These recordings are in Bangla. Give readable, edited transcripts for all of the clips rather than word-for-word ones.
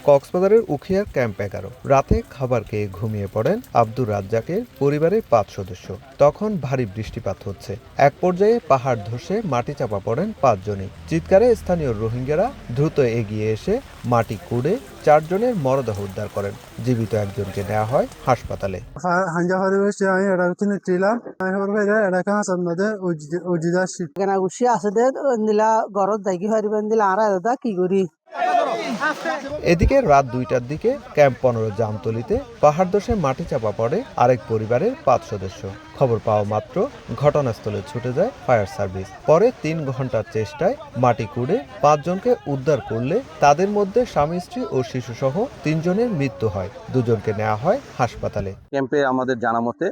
কক্সবাজারের উখিয়ার ক্যাম্প 11 রাতে খাবার খেয়ে ঘুমিয়ে পড়েন আব্দুর রাজ্জাকের পরিবারের 5 সদস্য। তখন ভারী বৃষ্টিপাত হচ্ছে। এক পর্যায়ে পাহাড় ধসে মাটি চাপা পড়েন 5 জনই। চিৎকারে স্থানীয় রোহিঙ্গারা দ্রুত এগিয়ে এসে মাটি কুড়ে 4 জনের মরদেহ উদ্ধার করেন। জীবিত একজনকে নেওয়া হয় হাসপাতালে। এদিকে রাত 2টার দিকে ক্যাম্প 15 জামতলিতে পাহাড় ধসে মাটি চাপা পড়ে আরেক পরিবারের 5 সদস্য। খবর পাওয়া মাত্র ঘটনাস্থলে ছুটে যায় ফায়ার সার্ভিস। পরে 3 ঘন্টার চেষ্টায় মাটি কুড়ে 5 জনকে উদ্ধার করলে তাদের মধ্যে স্বামী স্ত্রী ও শিশুসহ 3 জনের মৃত্যু হয়। 2 জনকে নেওয়া হয় হাসপাতালে। ক্যাম্পে আমাদের জানা মতে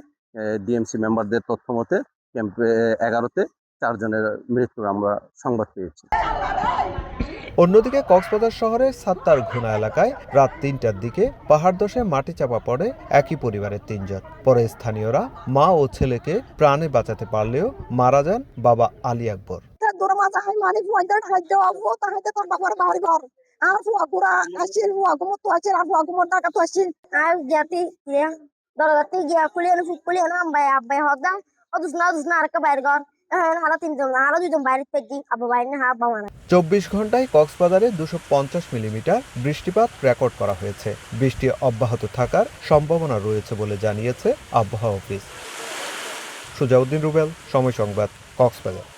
ডিএমসি মেম্বারদের তথ্য মতে ক্যাম্পে 11তে 4 জনের মৃত্যুর আমরা সংবাদ পেয়েছি। অন্যদিকে কক্সবাজার শহরের সাত্তার ঘুনা এলাকায় রাত 3টার দিকে পাহাড় ধসে মাটি চাপা পড়ে একই পরিবারের 3 জন। পরে স্থানীয়রা মা ও ছেলেকে প্রাণে বাঁচাতে পারলেও মারা যান বাবা আলী আকবর। চব্বিশ ঘন্টায় কক্সবাজারে 250 মিলিমিটার বৃষ্টিপাত রেকর্ড করা হয়েছে। বৃষ্টি অব্যাহত থাকার সম্ভাবনা রয়েছে বলে জানিয়েছে আবহাওয়া অফিস। সুজাউদ্দিন রুবেল, সময় সংবাদ, কক্সবাজার।